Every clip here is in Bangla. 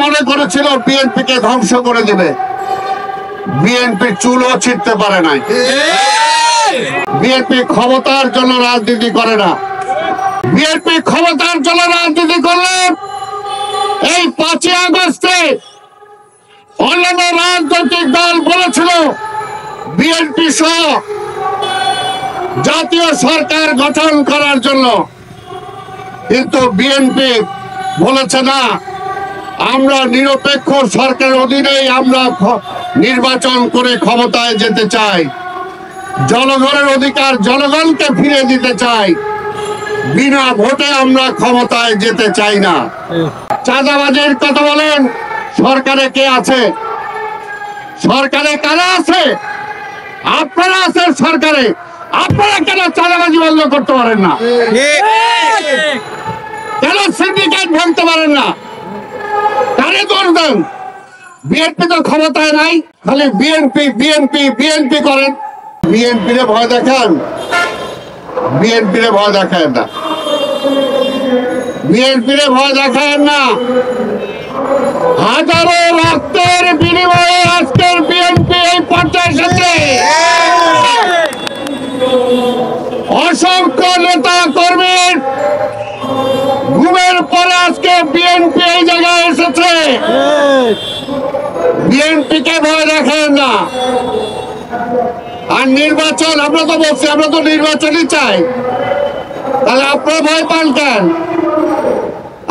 মনে করেছিল বিএনপিকে ধ্বংস করে দিবে। বিএনপি চুলও ছিঁড়তে পারে নাই। বিএনপি ক্ষমতার জন্য রাজনীতি করে না। বিএনপি ক্ষমতার জন্য রাজনীতি করলে এই 5ই আগস্টে অন্যান্য রাজনৈতিক দল বলেছিল বিএনপি সহ জাতীয় সরকার গঠন করার জন্য, কিন্তু বিএনপি বলেছে না, আমরা নিরপেক্ষ সরকারের অধীনেই আমরা নির্বাচন করে ক্ষমতায় যেতে চাই, জনগণের অধিকার জনগণকে ফিরে দিতে চাই, বিনা ভোটে আমরা ক্ষমতায় যেতে চাই না। চাঁদাবাজির কথা বলেন, সরকারে কে আছে? সরকারে কারা আছে? আপনারা আছেন সরকারে, আপনারা কেন চাঁদাবাজি বন্ধ করতে পারেন না? কেন সিন্ডিকেট ভাঙতে পারেন না? কারে দোষ দেন? বিএনপি তো ক্ষমতায় নাই, খালি বিএনপি বিএনপি বিএনপি করেন। বিএনপিরে ভয় দেখান, বিএনপিরে ভয় দেখায় না, বিএনপিরে ভয় দেখায় না। হাজারো রক্তের বিনিময়ে আজকের বিএনপি এই পর্যায়ে এসেছে। অসংখ্য নেতা কর্মীর ঘুমের পরে আজকে বিএনপি এই জায়গায় এসেছে। বিএনপিকে ভয় দেখায় না। আর নির্বাচন, আমরা তো বলছি আমরা তো নির্বাচনই চাই, তাহলে আপনারা ভয় পান কেন?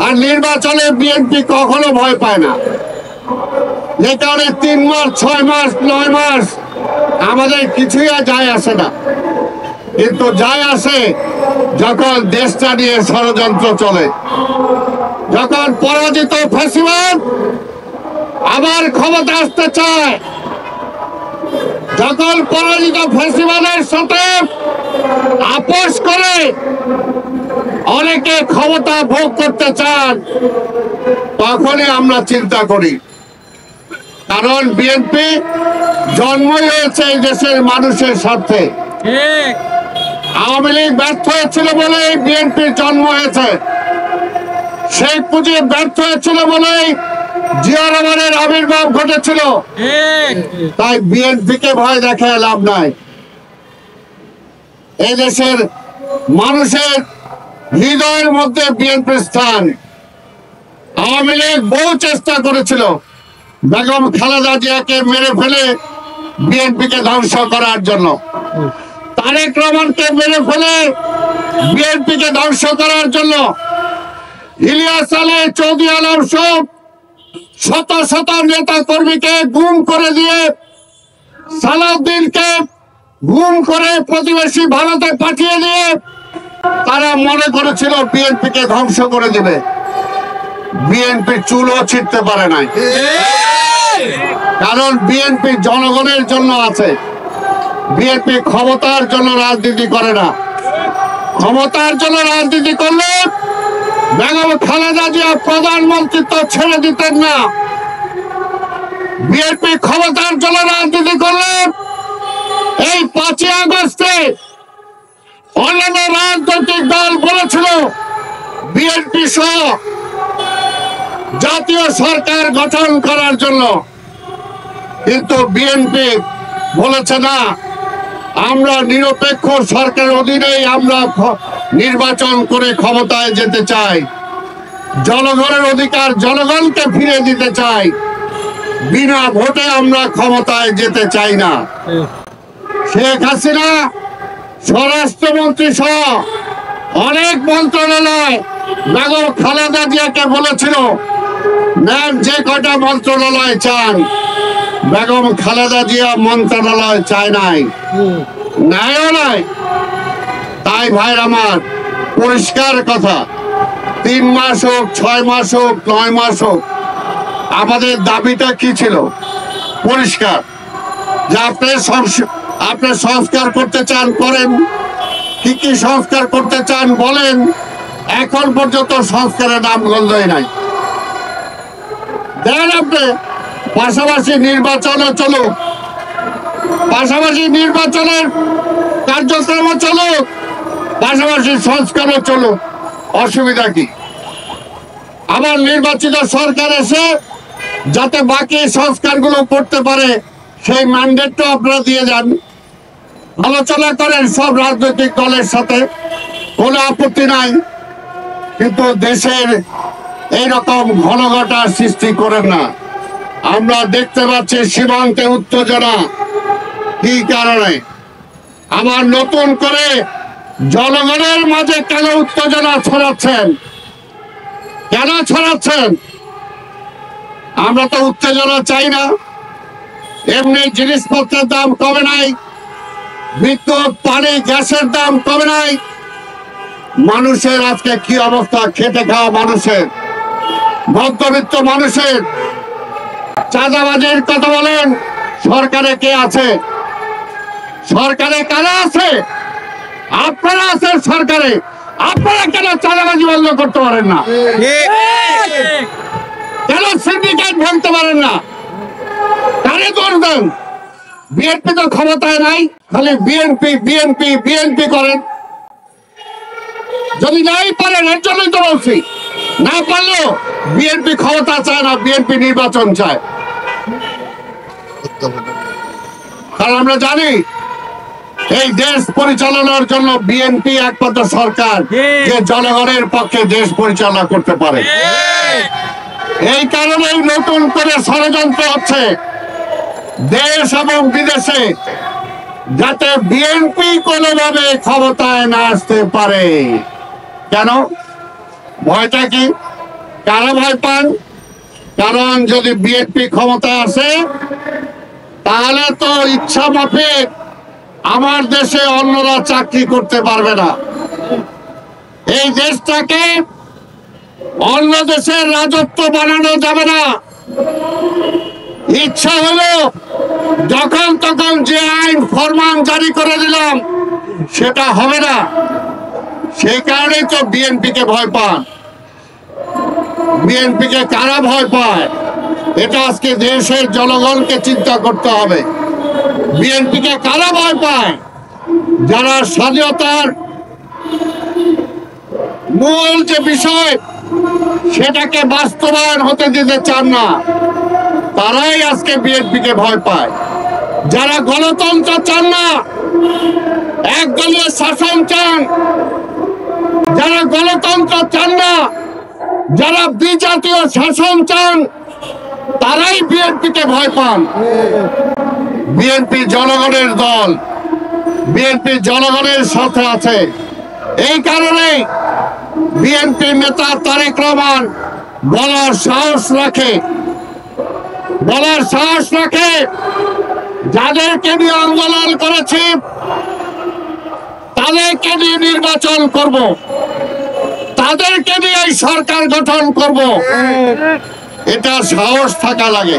আর নির্বাচনে বিএনপি কখনো ভয় পায় না। যে কারণে 3 মাস 6 মাস 9 মাস আমাদের কিছুই আর যায় আসে না, কিন্তু যায় আসে যখন দেশটা নিয়ে ষড়যন্ত্র চলে, যখন পরাজিত ফ্যাসিবাদ আবার ক্ষমতা আসতে চায়, যখন পরাজিত ফ্যাসিবাদের সাথে আপোষ করে অনেকে ক্ষমতা ভোগ করতে চান, তখনই আমরা চিন্তা করি। কারণ বিএনপি জন্মই হয়েছে এই দেশের মানুষের স্বার্থে। আওয়ামী লীগ ব্যর্থ হয়েছিল বলে বিএনপির জন্ম হয়েছে। শেখ মুজিব ব্যর্থ হয়েছিল বলেই জিয়া রহমানের আবির্ভাব ঘটেছিল। তাই বিএনপিকে ভয় দেখায় লাভ নাই। এই দেশের মানুষের হৃদয়ের মধ্যে বিএনপির স্থান। আওয়ামী লীগ বহু চেষ্টা করেছিল বেগম খালেদা জিয়াকে মেরে ফেলে বিএনপিকে ধ্বংস করার জন্য, তারেক রহমানকে মেরে ফেলে বিএনপিকে ধ্বংস করার জন্য, ইলিয়াস আলী, চৌধুরী আলম সহ শত শত নেতা কর্মীকে গুম করে দিয়ে, সালাউদ্দিনকে গুম করে প্রতিবেশী ভারতে পাঠিয়ে দিয়ে তারা মনে করেছিল বিএনপিকে ধ্বংস করে দিবে। বিএনপি চুলও ছিঁড়তে পারে নাই। কারণ বিএনপি জনগণের জন্য আছে। বিএনপি ক্ষমতার জন্য রাজনীতি করে না। ক্ষমতার জন্য রাজনীতি করলে বেগম খালেদা জিয়া প্রধানমন্ত্রিত্ব ছেড়ে দিতেন না। বিএনপি ক্ষমতার জন্য রাজনীতি করলে এই 5ই আগস্টে অন্যান্য রাজনৈতিক দল বলেছিল বিএনপি সহ জাতীয় সরকার গঠন করার জন্য, কিন্তু বিএনপি বলেছে না, আমরা নিরপেক্ষ সরকারের অধীনেই আমরা নির্বাচন করে ক্ষমতায় যেতে চাই, জনগণের অধিকার জনগণকে ফিরে দিতে চাই, বিনা ভোটে আমরা ক্ষমতায় যেতে চাই না। শেখ হাসিনা স্বরাষ্ট্রমন্ত্রী সহ অনেক মন্ত্রণালয় বেগম খালেদা জিয়াকে বলেছিল নেন যে কটা মন্ত্রণালয় চান। বেগম খালেদা জিয়া মন্ত্রণালয় চায় নাই, ন্যায়ও নাই। তাই ভাইর আমার, পরিষ্কার কথা, 3 মাস হোক 6 মাস হোক 9 মাস হোক, আমাদের দাবিটা কি ছিল? পরিষ্কার, যে আপনি সংস্কার করতে চান করেন, কি কি সংস্কার করতে চান বলেন। এখন পর্যন্ত সংস্কারের নাম গন্ধই নাই। দেন আপনি পাশাপাশি নির্বাচনও চলুক, পাশাপাশি নির্বাচনের কার্যক্রমও চলুক, পাশাপাশি সংস্কারও চলুক, অসুবিধা কি? আবার নির্বাচিত সরকার এসে যাতে বাকি সংস্কারগুলো করতে পারে সেই ম্যান্ডেটটা আপনারা দিয়ে যান, আলোচনা করেন সব রাজনৈতিক দলের সাথে, কোনো আপত্তি নাই, কিন্তু দেশের এইরকম ঘনঘটা সৃষ্টি করেন না। আমরা দেখতে পাচ্ছি সীমান্তে উত্তেজনা, কি কারণে? আবার নতুন করে জনগণের মাঝে কেন উত্তেজনা ছড়াচ্ছেন? কেন ছড়াচ্ছেন? আমরা তো উত্তেজনা চাই না। এমনি জিনিসপত্রের দাম কমে নাই, বিদ্যুৎ, পানি, গ্যাসের দাম কমে নাই। মানুষের আজকে কি অবস্থা, খেটে খাওয়া মানুষের, মধ্যবিত্ত মানুষের। চাঁদাবাজির কথা বলেন, সরকারে কে আছে? সরকারে কারা আছে? আপনারা আছেন সরকারে, আপনারা কেন চাঁদাবাজি বন্ধ করতে পারেন না? কেন সিন্ডিকেট ভাঙতে পারেন না? কারে দোষ দেন? বিএনপি তো ক্ষমতায় নাই, খালি বিএনপি বিএনপি বিএনপি করেন। যদি নাই পারেন, এর জন্যই তো বলছি, না পারলেও বিএনপি ক্ষমতা চায় না, বিএনপি নির্বাচন চায়। কারণ আমরা জানি এই দেশ পরিচালনার জন্য বিএনপি একমাত্র সরকার যে জনগণের পক্ষে দেশ পরিচালনা করতে পারে। এই কারণেই নতুন করে ষড়যন্ত্র হচ্ছে দেশ এবং বিদেশে, যাতে বিএনপি কোনোভাবে ক্ষমতায় না আসতে পারে। কেন? ভয়টা কি? কারা ভয় পান? কারণ যদি বিএনপি ক্ষমতায় আসে, তাহলে তো ইচ্ছা মাফিক আমার দেশে অন্যরা চাকরি করতে পারবে না। এই দেশটাকে অন্য দেশের রাজত্ব বানানো যাবে না। ইচ্ছা হলো যখন তখন যে আইন ফরমান জারি করে দিলাম, সেটা হবে না। সেই কারণেই তো বিএনপিকে ভয় পান। বিএনপিকে কারা ভয় পায়, এটা আজকে দেশের জনগণকে চিন্তা করতে হবে। বিএনপিকে কারা ভয় পায়? যারা স্বাধীনতার মূল যে বিষয় সেটাকে বাস্তবায়ন হতে দিতে চান না, তারাই আজকে বিএনপিকে ভয় পায়। যারা গণতন্ত্র চান না, একদলীয় শাসন চান, যারা গণতন্ত্র চান না, যারা বিজাতীয় শাসন চান, তারাই বিএনপিকে ভয় পান। বিএনপি জনগণের দল, বিএনপি জনগণের সাথে আছে। এই কারণে বিএনপি নেতা তারেক রহমান বলার সাহস রাখে যাদেরকে নিয়ে আন্দোলন করেছি তাদেরকে নিয়ে নির্বাচন করব, তাদেরকে নিয়ে এই সরকার গঠন করব। এটা সাহস থাকা লাগে।